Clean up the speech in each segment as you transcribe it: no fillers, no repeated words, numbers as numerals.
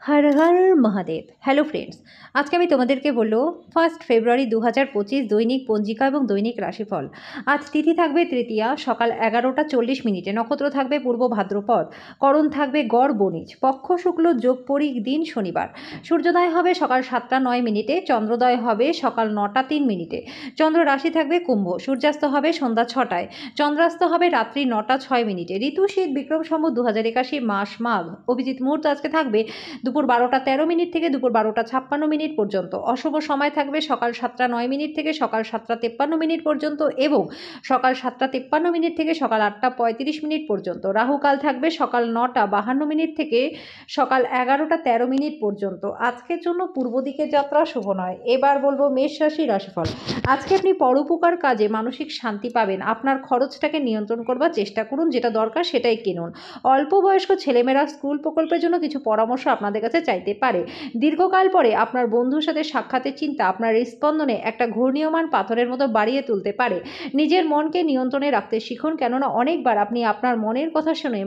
Har Har Mahadev. Hello friends, আজকে আমি তোমাদেরকে বলবো 1 ফেব্রুয়ারি 2025 দৈনিক পঞ্জিকা এবং দৈনিক রাশিফল। আজ তিথি থাকবে তৃতীয়া, সকাল 11টা 40 মিনিটে। নক্ষত্র থাকবে পূর্ব ভাদ্রপদ, করণ থাকবে গড় বণিজ, পক্ষ শুক্ল, যোগ পরিক, দিন শনিবার। সূর্যোদয় হবে সকাল 7টা 9 মিনিটে, চন্দ্রোদয় হবে সকাল 9টা 3 মিনিটে। চন্দ্র রাশি থাকবে কুম্ভ, সূর্যাস্ত হবে সন্ধ্যা 6টায়, চন্দ্রাস্ত হবে রাত্রি 9টা 6 মিনিটে। ঋতু শীত, বিক্রম সম্বত 2081, মাস মাঘ। অভিজিৎ মুহূর্ত আজকে থাকবে দুপুর 12টা 13 মিনিট থেকে দুপুর 12টা 56 মিনিট পর্যন্ত। অশুভ সময় থাকবে সকাল 7টা 9 মিনিট থেকে সকাল 7টা 53 মিনিট পর্যন্ত এবং সকাল 7টা 53 মিনিট থেকে সকাল 8টা 35 মিনিট পর্যন্ত। রাহুকাল থাকবে সকাল 9টা 52 মিনিট থেকে সকাল 11টা 13 মিনিট পর্যন্ত। আজকের জন্য পূর্ব দিকে যাত্রা শুভ নয়। এবার বলবো মেষ রাশি রাশিফল। আজকে আপনি পরোপকার কাজে মানসিক শান্তি পাবেন। আপনার খরচটাকে নিয়ন্ত্রণ করবার চেষ্টা করুন, যেটা দরকার সেটাই কিনুন। অল্প বয়স্ক ছেলেমেয়েরা স্কুল প্রকল্পের জন্য কিছু পরামর্শ আপনাদের কাছে চাইতে পারে। দীর্ঘকাল পরে আপনার বন্ধুর সাথে সাক্ষাতের চিন্তা আপনার হৃৎস্পন্দনে একটা ঘূর্ণীয়মান পাথরের মতো বাড়িয়ে তুলতে পারে। নিজের মনকে নিয়ন্ত্রণে রাখতে শিখুন, কেননা অনেকবার আপনি আপনার মনের কথা শুনে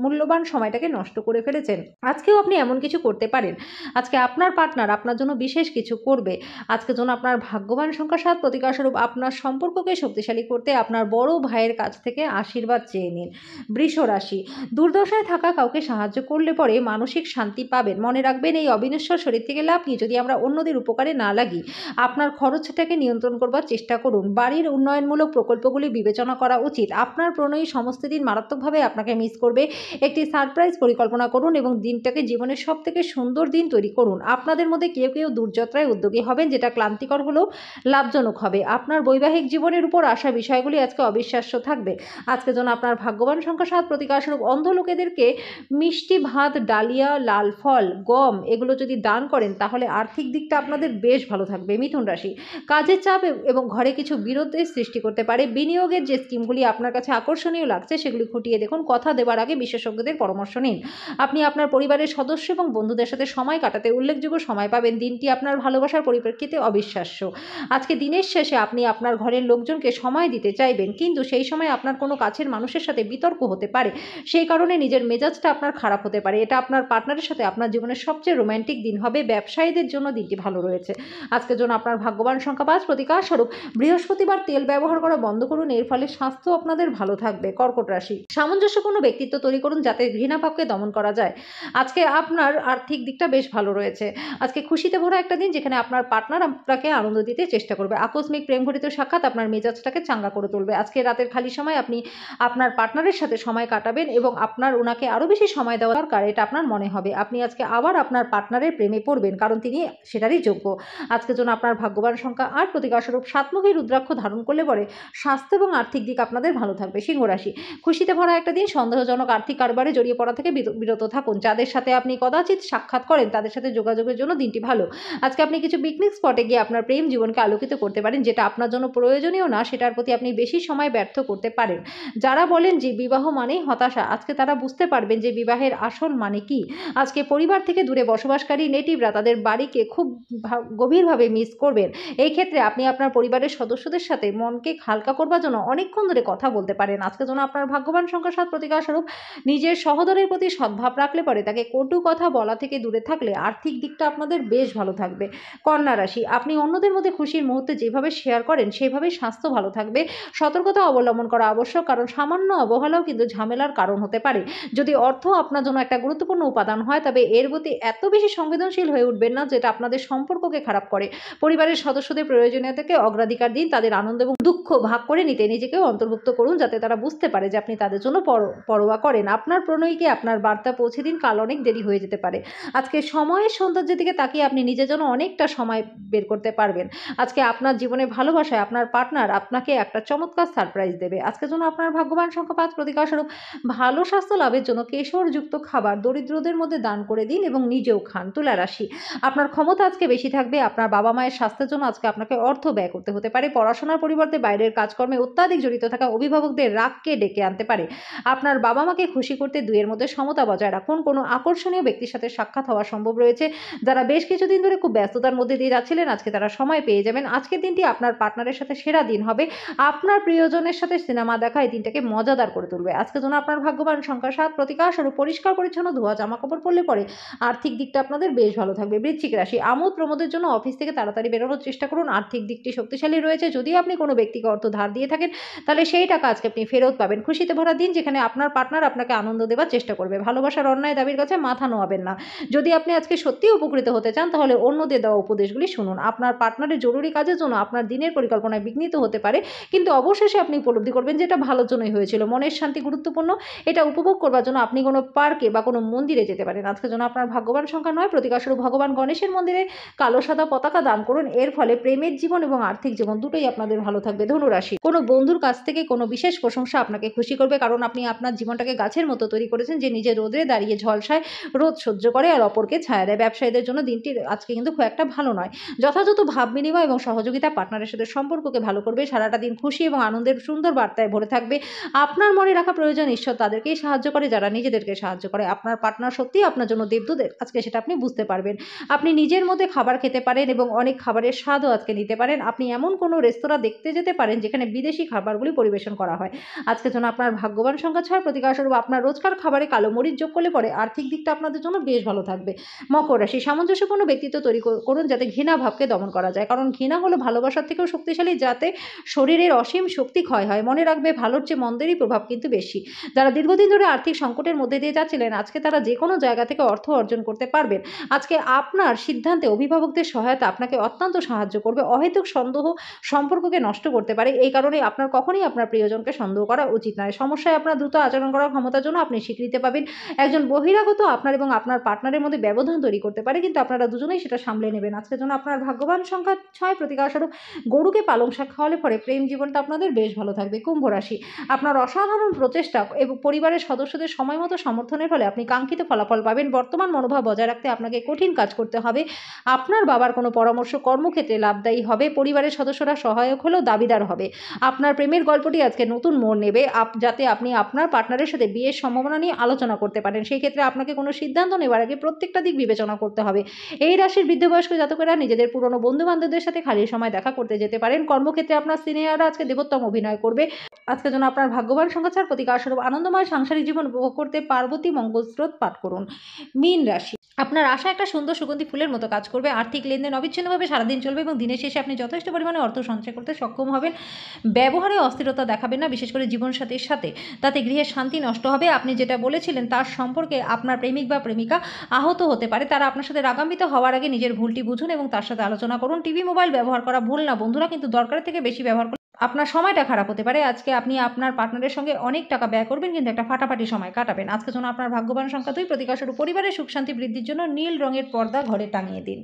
মূল্যবান সময়টাকে নষ্ট করে ফেলেছেন। আজকেও আপনি এমন কিছু করতে পারেন। আজকে আপনার পার্টনার আপনার জন্য বিশেষ কিছু করবে। আজকের জন্য আপনার ভাগ্যবান সংখ্যা 7, প্রতিকারস্বরূপ আপনার সম্পর্ককে শক্তিশালী করতে আপনার বড় ভাইয়ের কাছ থেকে আশীর্বাদ চেয়ে নিন। বৃষ রাশি, দুর্দশায় থাকা কাউকে সাহায্য করলে পরে মানসিক শান্তি পাবেন। মনে রাখবেন, এই অবিনশ্বর শরীর থেকে লাভ কি যদি আমরা অন্যদের উপকারে না লাগি। আপনার খরচটাকে নিয়ন্ত্রণ করবার চেষ্টা করুন। বাড়ির উন্নয়নমূলক প্রকল্পগুলি বিবেচনা করা উচিত। আপনার প্রণয়ী সমস্ত দিন মারাত্মকভাবে আপনাকে মিস করবে। একটি সারপ্রাইজ পরিকল্পনা করুন এবং দিনটাকে জীবনের সব থেকে সুন্দর দিন তৈরি করুন। আপনাদের মধ্যে কেউ কেউ দূরযাত্রায় উদ্যোগী হবেন, যেটা ক্লান্তিকর হলেও লাভজনক হবে। আপনার বৈবাহিক জীবনের উপর আসা বিষয়গুলি আজকে অবিশ্বাস্য থাকবে। আজকের জন্য আপনার ভাগ্যবান সংখ্যা 7, প্রতিকারস্বরূপ অন্ধ লোকেদেরকে মিষ্টি ভাত, ডালিয়া, লাল ফল, গম এগুলো যদি দান করেন তাহলে আর্থিক দিকটা আপনাদের বেশ ভালো থাকবে। মিথুন রাশি, কাজের চাপ এবং ঘরে কিছু বিরোধের সৃষ্টি করতে পারে। বিনিয়োগের যে স্কিমগুলি আপনার কাছে আকর্ষণীয় লাগছে সেগুলি খুঁটিয়ে দেখুন। কথা দেওয়ার আগে বিশেষজ্ঞদের পরামর্শ নিন। আপনি আপনার পরিবারের সদস্য এবং বন্ধুদের সাথে সময় কাটাতে উল্লেখযোগ্য সময় পাবেন। দিনটি আপনার ভালোবাসার পরিপ্রেক্ষিতে অবিশ্বাস্য। আজকে দিনের শেষে আপনি আপনার ঘরের লোকজনকে সময় দিতে চাইবেন, কিন্তু সেই সময় আপনার কোনো কাছের মানুষের সাথে বিতর্ক হতে পারে। সেই কারণে নিজের মেজাজটা আপনার খারাপ হতে পারে। এটা আপনার পার্টনারের সাথে আপনার জীবনের সবচেয়ে রোম্যান্টিক দিন হবে। ব্যবসায়ীদের জন্য দিনটি ভালো রয়েছে। আজকের জন্য আপনার ভাগ্যবান সংখ্যা 5, প্রতিকারস্বরূপ বৃহস্পতিবার তেল ব্যবহার করা বন্ধ করুন। এর ফলে স্বাস্থ্য আপনাদের ভালো থাকবে। কর্কট রাশি, সামঞ্জস্যপূর্ণ ব্যক্তিত্ব তৈরি করুন যাতে ঘৃণাভাবকে দমন করা যায়। আজকে আপনার আর্থিক দিকটা বেশ ভালো রয়েছে। আজকে খুশিতে ভরা একটা দিন, যেখানে আপনার পার্টনার আপনাকে আনন্দ দিতে চেষ্টা করবে। আকস্মিক প্রেমঘটিত সাক্ষাৎ আপনার মেজাজটাকে চাঙ্গা করে তুলবে। আজকে রাতের খালি সময় আপনি আপনার পার্টনারের সাথে সময় কাটাবেন এবং আপনার ওনাকে আরও বেশি সময় দেওয়া দরকার এটা আপনার মনে হবে। আপনি আজকে আবার আপনার পার্টনারের প্রেমে পড়বেন, কারণ তিনি সেটারই যোগ্য। আজকের জন্য আপনার ভাগ্যবান সংখ্যা 8, প্রতিকারস্বরূপ সাতমুখী রুদ্রাক্ষ ধারণ করলে পরে স্বাস্থ্য এবং আর্থিক দিক আপনাদের ভালো থাকবে। সিংহ রাশি, খুশিতে ভরা একটা দিন। সন্দেহজনক আর্থিক কারবারে জড়িয়ে পড়া থেকে বিরত থাকুন। যাদের সাথে আপনি কদাচিৎ সাক্ষাৎ করেন তাদের সাথে যোগাযোগের জন্য দিনটি ভালো। আজকে আপনি কিছু পিকনিক স্পটে গিয়ে আপনার প্রেম জীবনকে আলোকিত করতে পারেন। যেটা আপনার জন্য প্রয়োজনীয় না সেটার প্রতি আপনি বেশি সময় ব্যর্থ করতে পারেন। যারা বলেন যে বিবাহ মানেই হতাশা, আজকে তারা বুঝতে পারবেন যে বিবাহের আসল মানে কি। আজকে পরিবার থেকে দূরে বসবাসকারী নেটিভরা তাদের বাড়িকে খুব গভীরভাবে মিস করবেন। এই ক্ষেত্রে আপনি আপনার পরিবারের সদস্যদের সাথে মনকে হালকা করবার জন্য অনেকক্ষণ ধরে কথা বলতে পারেন। আজকের জন্য আপনার ভাগ্যবান সংখ্যা 7, প্রতিকারস্বরূপ নিজের সহোদরের প্রতি সদ্ভাব রাখলে পরে তাকে কটু কথা বলা থেকে দূরে থাকলে আর্থিক দিকটা আপনাদের বেশ ভালো থাকবে। কন্যা রাশি, আপনি অন্যদের মধ্যে খুশির মুহূর্তে যেভাবে শেয়ার করেন সেভাবেই স্বাস্থ্য ভালো থাকবে। সতর্কতা অবলম্বন করা আবশ্যক, কারণ সামান্য অবহেলাও কিন্তু ঝামেলার কারণ হতে পারে। যদি অর্থ আপনার জন্য একটা গুরুত্বপূর্ণ উপাদান হয় তবে এর প্রতি এত বেশি সংবেদনশীল হয়ে উঠবেন না যেটা আপনাদের সম্পর্ককে খারাপ করে। পরিবারের সদস্যদের প্রয়োজনীয়তাকে অগ্রাধিকার দিন। তাদের আনন্দ এবং দুঃখ ভাগ করে নিতে নিজেকেও অন্তর্ভুক্ত করুন, যাতে তারা বুঝতে পারে যে আপনি তাদের জন্য পরোয়া করেন। আপনার প্রণয়ীকে আপনার বার্তা পৌঁছে দিন, কাল অনেক দেরি হয়ে যেতে পারে। আজকে সময়ের সৌন্দর্যের দিকে তাকিয়ে আপনি নিজের জন্য অনেকটা সময় বের করতে পারবেন। আজকে আপনার জীবনে ভালোবাসায় আপনার পার্টনার আপনাকে একটা চমৎকার সারপ্রাইজ দেবে। আজকের জন্য আপনার ভাগ্যবান সংখ্যা 5, প্রতিকারস্বরূপ ভালো স্বাস্থ্য লাভের জন্য কেশরযুক্ত খাবার দরিদ্রদের মধ্যে দান করে দিন এবং নিজেও খান। তুলা রাশি, আপনার ক্ষমতা আজকে বেশি থাকবে। আপনার বাবা মায়ের স্বাস্থ্যের জন্য আজকে আপনাকে অর্থ ব্যয় করতে হতে পারে। পড়াশোনার পরিবর্তে বাইরের কাজকর্মে অত্যাধিক জড়িত থাকা অভিভাবকদের রাগকে ডেকে আনতে পারে। আপনার বাবা মাকে খুশি করতে দুইয়ের মধ্যে সমতা বজায় রাখুন। কোনো আকর্ষণীয় ব্যক্তির সাথে সাক্ষাৎ হওয়া সম্ভব রয়েছে। যারা বেশ কিছুদিন ধরে খুব ব্যস্ততার মধ্যে দিয়ে যাচ্ছিলেন আজকে তারা সময় পেয়ে যাবেন। আজকের দিনটি আপনার পার্টনারের সাথে সেরা দিন হবে। আপনার প্রিয়জনের সাথে সিনেমা দেখা এই দিনটাকে মজাদার করে তুলবে। আজকের জন্য আপনার ভাগ্যবান সংখ্যা 7, প্রতিকারস্বরূপ পরিষ্কার পরিচ্ছন্ন ধোয়া জামা কাপড় পরলে পরে আর্থিক দিকটা আপনাদের বেশ ভালো থাকবে। বৃশ্চিক রাশি, আমোদ প্রমোদের জন্য অফিস থেকে তাড়াতাড়ি বেরোনোর চেষ্টা করুন। আর্থিক দিকটি শক্তিশালী রয়েছে। যদি আপনি কোনো ব্যক্তিকে অর্থ ধার দিয়ে থাকেন, তাহলে সেই টাকা আজকে আপনি ফেরত পাবেন। খুশিতে ভরা দিন, যেখানে আপনার পার্টনার আপনাকে আনন্দ দেওয়ার চেষ্টা করবে। ভালোবাসার অন্যায় দাবির কাছে মাথা নোয়াবেন না। যদি আপনি আজকে সত্যিই উপকৃত হতে চান, তাহলে অন্যদের দেওয়া উপদেশগুলি শুনুন। আপনার পার্টনারের জরুরি কাজের জন্য আপনার দিনের পরিকল্পনায় বিঘ্নিত হতে পারে, কিন্তু অবশেষে আপনি উপলব্ধি করবেন যে এটা ভালোর জন্যই হয়েছিল। মনের শান্তি গুরুত্বপূর্ণ। এটা উপভোগ করবার জন্য আপনি কোনো পার্কে বা কোনো মন্দিরে যেতে পারেন। আজকের জন্য আপনার ভাগ্যবান সংখ্যা 9। প্রতিকারস্বরূপ ভগবান গণেশের মন্দিরে কালো সাদা পতাকা দান করুন। এর ফলে প্রেমের জীবন এবং আর্থিক জীবন দুটোই আপনাদের ভালো থাকবে। ধনুরাশি, কোনো বন্ধুর কাছ থেকে কোনো বিশেষ প্রশংসা আপনাকে খুশি করবে, কারণ আপনি আপনার জীবনটাকে গাছের মতো তৈরি করেছেন, যে নিজে রোদে দাঁড়িয়ে ঝলসায়, রোদ সহ্য করে আর অপরকে ছায়া দেয়। ব্যবসায়ীদের জন্য দিনটি আজকে কিন্তু খুব একটা ভালো নয়। যথাযথ ভাব বিনিময় এবং সহযোগিতা পার্টনারের সাথে সম্পর্ককে ভালো করবে। সারাটা দিন খুশি এবং আনন্দের সুন্দর বার্তায় ভরে থাকবে। আপনার মনে রাখা প্রয়োজন, ঈশ্বর তাদেরকেই সাহায্য করে যারা নিজেদেরকে সাহায্য করে। আপনার পার্টনার সত্যিই আপনার জন্য দেবদূত, আজকে সেটা আপনি বুঝতে পারবেন। আপনি নিজের মধ্যে খাবার খেতে পারেন এবং অনেক খাবারের স্বাদও আজকে নিতে পারেন। আপনি এমন কোনো রেস্তোরাঁ দেখতে যেতে পারেন যেখানে বিদেশি খাবারগুলি পরিবেশন করা হয়। আজকের জন্য আপনার ভাগ্যবান সংখ্যা 6। প্রতিকারস্বরূপ আপনার রোজকার খাবারে কালো মরিচ যোগ করলে পরে আর্থিক দিকটা আপনাদের জন্য বেশ ভালো থাকবে। মকর রাশি, সামঞ্জস্যপূর্ণ ব্যক্তিত্ব তৈরি করুন যাতে ঘৃণা ভাবকে দমন করা যায়, কারণ ঘৃণা হলো ভালোবাসার থেকেও শক্তিশালী, যাতে শরীরের অসীম শক্তি ক্ষয় হয়। মনে রাখবে, ভালোর চেয়ে মন্দেরই প্রভাব কিন্তু বেশি। যারা দীর্ঘদিন ধরে আর্থিক সংকটের মধ্যে দিয়ে যাচ্ছিলেন, আজকে তারা যে কোনো জায়গা থেকে অর্থ অর্জন করতে পারবেন। আজকে আপনার সিদ্ধান্তে অভিভাবকদের সহায়তা আপনাকে অত্যন্ত সাহায্য করবে। অহেতুক সন্দেহ সম্পর্ককে নষ্ট করতে পারে। এই কারণে আপনার কখনোই আপনার প্রিয়জনকে সন্দেহ করা উচিত নয়। সমস্যায় আপনার দ্রুত আচরণ করার ক্ষমতার জন্য আপনি স্বীকৃতি পাবেন। একজন বহিরাগত আপনার এবং আপনার পার্টনারের মধ্যে ব্যবধান তৈরি করতে পারে, কিন্তু আপনারা দুজনেই সেটা সামলে নেবেন। আজকের জন্য আপনার ভাগ্যবান সংখ্যা 6। প্রতিকারস্বরূপ গরুকে পালং শাক খাওয়ালে পরে প্রেম জীবনটা আপনাদের বেশ ভালো থাকবে। কুম্ভ রাশি, আপনার অসাধারণ প্রচেষ্টা এবং পরিবারের সদস্যদের সময় মতো সমর্থনের ফলে আপনি কাঙ্ক্ষিত ফলাফল পাবেন। বর্তমান মনোভাব বজায় রাখতে আপনাকে কঠিন কাজ করতে হবে। আপনার বাবার কোনো পরামর্শ কর্মক্ষেত্রে লাভদায়ী হবে। পরিবারের সদস্যরা সহায়ক হলেও দাবিদার হবে। আপনার প্রেমের গল্পটি আজকে নতুন মোড় নেবে, যাতে আপনি আপনার পার্টনারের সাথে বিয়ের সম্ভাবনা নিয়ে আলোচনা করতে পারেন। সেই ক্ষেত্রে আপনাকে কোনো সিদ্ধান্ত নেওয়ার আগে প্রত্যেকটা দিক বিবেচনা করতে হবে। এই রাশির বৃদ্ধবয়স্ক জাতকেরা নিজেদের পুরনো বন্ধু বান্ধবদের সাথে খালি সময় দেখা করতে যেতে পারেন। কর্মক্ষেত্রে আপনার সিনিয়ররা আজকে দেবোত্তম অভিনয় করবে। আজকের জন্য আপনার ভাগ্যবান সংখ্যা 4। প্রতিকারস্বরূপ আনন্দময় সাংসারিক জীবন উপভোগ করতে পার্বতী মঙ্গল স্রোত পাঠ করুন। মীন রাশি, আপনার আশা একটা সুন্দর সুগন্ধি ফুলের মতো কাজ করবে। আর্থিক লেনদেন অবিচ্ছিন্নভাবে সারাদিন চলবে এবং দিনের শেষে আপনি যথেষ্ট পরিমাণে অর্থ সঞ্চয় করতে সক্ষম হবেন। ব্যবহারে অস্থিরতা দেখাবেন না, বিশেষ করে জীবনসাথীর সাথে। তাতে গৃহের শান্তি নষ্ট হবে। আপনি যেটা বলেছিলেন তার সম্পর্কে আপনার প্রেমিক বা প্রেমিকা আহত হতে পারে। তারা আপনার সাথে রাগান্বিত হওয়ার আগে নিজের ভুলটি বুঝুন এবং তার সাথে আলোচনা করুন। টিভি মোবাইল ব্যবহার করা ভুল না বন্ধুরা, কিন্তু দরকারের থেকে বেশি ব্যবহার করলে আপনার সময়টা খারাপ হতে পারে। আজকে আপনি আপনার পার্টনারের সঙ্গে অনেক টাকা ব্যয় করবেন, কিন্তু একটা ফাটাফাটি সময় কাটাবেন। আজকের জন্য আপনার ভাগ্যবান সংখ্যা 2। প্রতিকারস্বরূপ পরিবারের সুখ শান্তি বৃদ্ধির জন্য নীল রঙের পর্দা ঘরে টাঙিয়ে দিন।